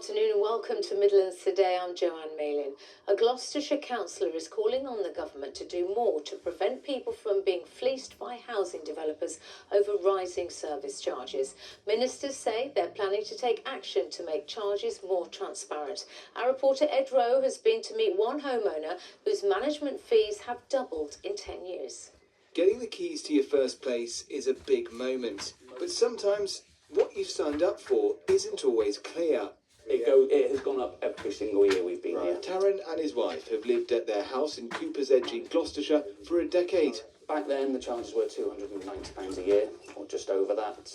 afternoon and welcome to Midlands Today. I'm Joanne, Malin. A Gloucestershire councillor is calling on the government to do more to prevent people from being fleeced by housing developers over rising service charges. Ministers say they're planning to take action to make charges more transparent. Our reporter Ed Rowe has been to meet one homeowner whose management fees have doubled in 10 years. Getting the keys to your first place is a big moment, but sometimes what you've signed up for isn't always clear. It has gone up every single year we've been here. Taryn and his wife have lived at their house in Cooper's Edge in Gloucestershire for a decade. Back then the charges were £290 a year, or just over that.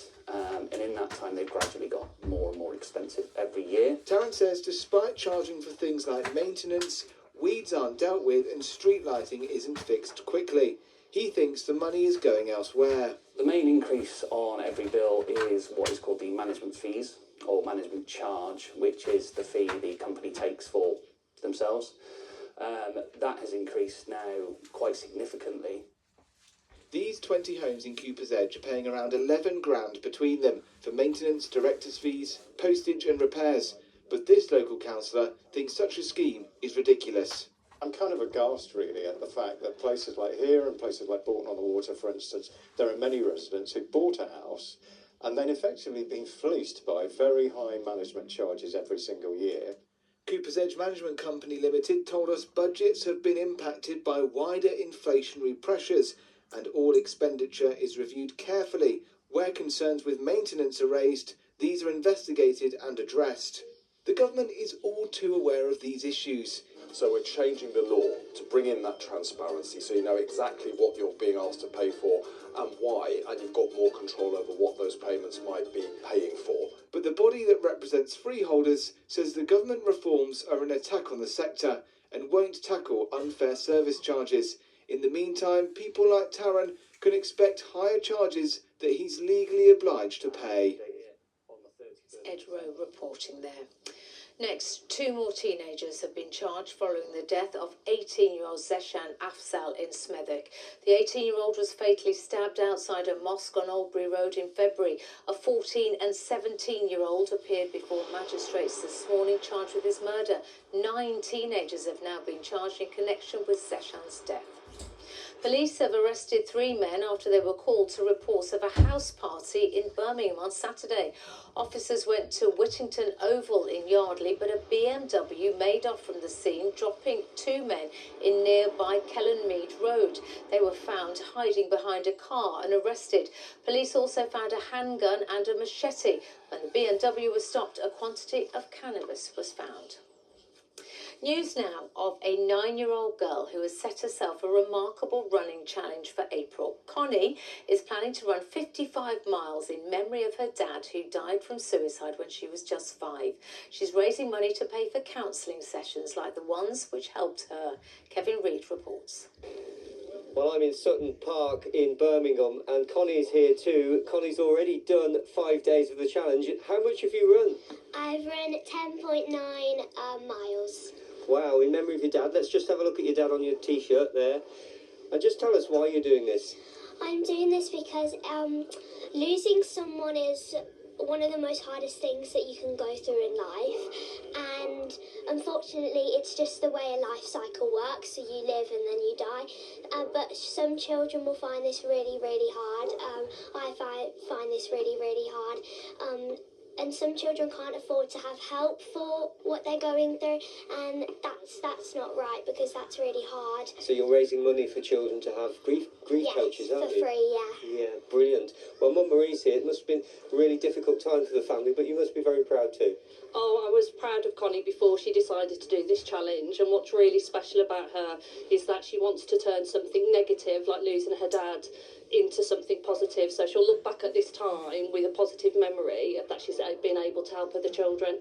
And in that time they've gradually got more and more expensive every year. Taryn says despite charging for things like maintenance, weeds aren't dealt with and street lighting isn't fixed quickly. He thinks the money is going elsewhere. The main increase on every bill is what is called the management fees, or management charge, which is the fee the company takes for themselves. That has increased now quite significantly. These 20 homes in Cooper's Edge are paying around 11 grand between them for maintenance, directors' fees, postage and repairs. But this local councillor thinks such a scheme is ridiculous. I'm kind of aghast really at the fact that places like here and places like Bulletin on the Water, for instance, there are many residents who bought a house and then effectively been fleeced by very high management charges every single year. Cooper's Edge Management Company Limited told us budgets have been impacted by wider inflationary pressures and all expenditure is reviewed carefully. Where concerns with maintenance are raised, these are investigated and addressed. The government is all too aware of these issues. So we're changing the law to bring in that transparency so you know exactly what you're being asked to pay for and why, and you've got more control over what those payments might be paying for. But the body that represents freeholders says the government reforms are an attack on the sector and won't tackle unfair service charges. In the meantime, people like Taryn can expect higher charges that he's legally obliged to pay. Ed Rowe reporting there. Next, 2 more teenagers have been charged following the death of 18-year-old Zeshan Afzal in Smethwick. The 18-year-old was fatally stabbed outside a mosque on Albury Road in February. A 14- and 17-year-old appeared before magistrates this morning charged with his murder. 9 teenagers have now been charged in connection with Zeshan's death. Police have arrested 3 men after they were called to reports of a house party in Birmingham on Saturday. Officers went to Whittington Oval in Yardley, but a BMW made off from the scene, dropping 2 men in nearby Kellenmead Road. They were found hiding behind a car and arrested. Police also found a handgun and a machete. When the BMW was stopped, a quantity of cannabis was found. News now of a 9-year-old girl who has set herself a remarkable running challenge for April. Connie is planning to run 55 miles in memory of her dad who died from suicide when she was just 5. She's raising money to pay for counselling sessions like the ones which helped her. Kevin Reid reports. Well, I'm in Sutton Park in Birmingham and Connie's here too. Connie's already done 5 days of the challenge. How much have you run? I've run 10.9 miles. Wow, in memory of your dad. Let's just have a look at your dad on your T-shirt there. And just tell us why you're doing this. I'm doing this because losing someone is one of the most hardest things that you can go through in life. And unfortunately, it's just the way a life cycle works. So you live and then you die. But some children will find this really, really hard. I find this really, really hard. And some children can't afford to have help for what they're going through, and that's not right because that's really hard. So you're raising money for children to have grief coaches, aren't you? For free, yeah. Yeah, brilliant. Well, Mum Marie's here. It must have been a really difficult time for the family, but you must be very proud too. Oh, I was proud of Connie before she decided to do this challenge, and what's really special about her is that she wants to turn something negative, like losing her dad, into something positive. So she'll look back at this time with a positive memory of that she's been able to help other children.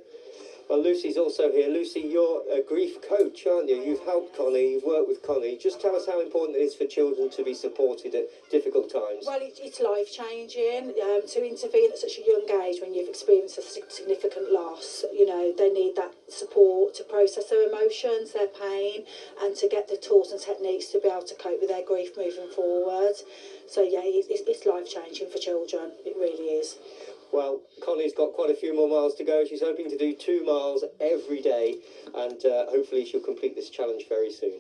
Well, Lucy's also here. Lucy, you're a grief coach, aren't you? You've helped Connie, you've worked with Connie. Just tell us how important it is for children to be supported at difficult times. Well, it's life-changing to intervene at such a young age when you've experienced a significant loss. You know, they need that support to process their emotions, their pain, and to get the tools and techniques to be able to cope with their grief moving forward. So, yeah, it's life-changing for children. It really is. Well, Connie's got quite a few more miles to go. She's hoping to do 2 miles every day, and hopefully she'll complete this challenge very soon.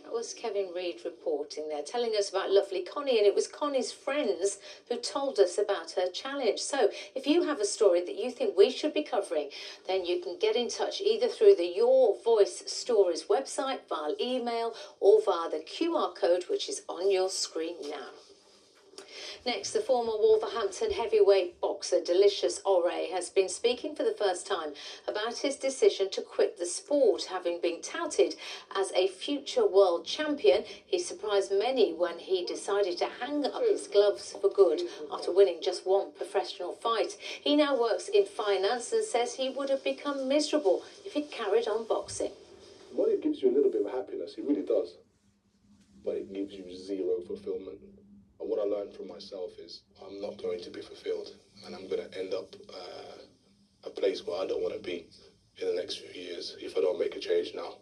That was Kevin Reid reporting there, telling us about lovely Connie, and it was Connie's friends who told us about her challenge. So if you have a story that you think we should be covering, then you can get in touch either through the Your Voice Stories website, via email, or via the QR code which is on your screen now. Next, the former Wolverhampton heavyweight boxer Delicious Ore has been speaking for the first time about his decision to quit the sport. Having been touted as a future world champion, he surprised many when he decided to hang up his gloves for good after winning just one professional fight. He now works in finance and says he would have become miserable if he'd carried on boxing. Money gives you a little bit of happiness, it really does, but it gives you zero fulfillment. And what I learned from myself is I'm not going to be fulfilled, and I'm going to end up a place where I don't want to be in the next few years if I don't make a change now.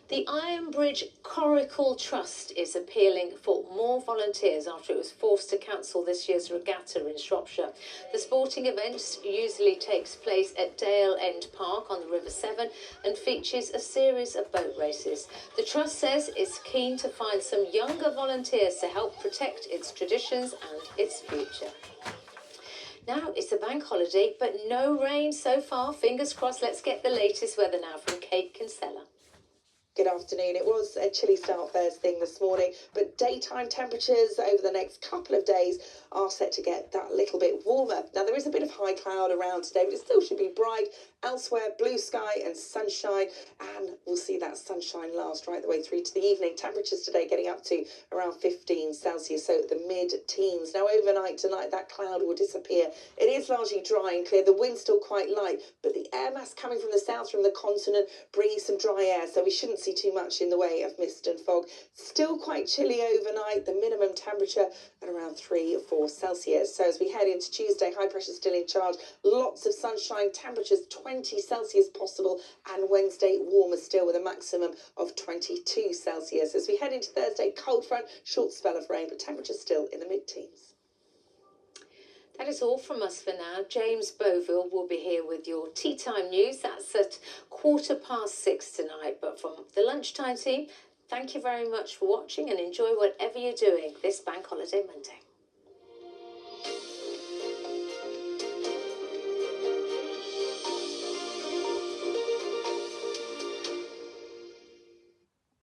The Ironbridge Coracle Trust is appealing for more volunteers after it was forced to cancel this year's regatta in Shropshire. The sporting event usually takes place at Dale End Park on the River Severn and features a series of boat races. The Trust says it's keen to find some younger volunteers to help protect its traditions and its future. Now it's a bank holiday, but no rain so far. Fingers crossed. Let's get the latest weather now from Kate Kinsella. Good afternoon. It was a chilly start first thing this morning, but daytime temperatures over the next couple of days are set to get that little bit warmer. Now, there is a bit of high cloud around today, but it still should be bright. Elsewhere, blue sky and sunshine, and we'll see that sunshine last right the way through to the evening. Temperatures today getting up to around 15 Celsius, so the mid-teens. Now, overnight tonight, that cloud will disappear. It is largely dry and clear. The wind's still quite light, but the air mass coming from the south, from the continent, bringing some dry air, so we shouldn't see too much in the way of mist and fog. Still quite chilly overnight, the minimum temperature at around 3 or 4 Celsius. So as we head into Tuesday, high pressure still in charge, lots of sunshine, temperatures 20 Celsius possible, and Wednesday warmer still with a maximum of 22 Celsius. As we head into Thursday, cold front, short spell of rain, but temperatures still in the mid-teens. That is all from us for now. James Boville will be here with your tea time news. That's at 6:15 tonight. But from the Lunchtime team, thank you very much for watching and enjoy whatever you're doing this Bank Holiday Monday.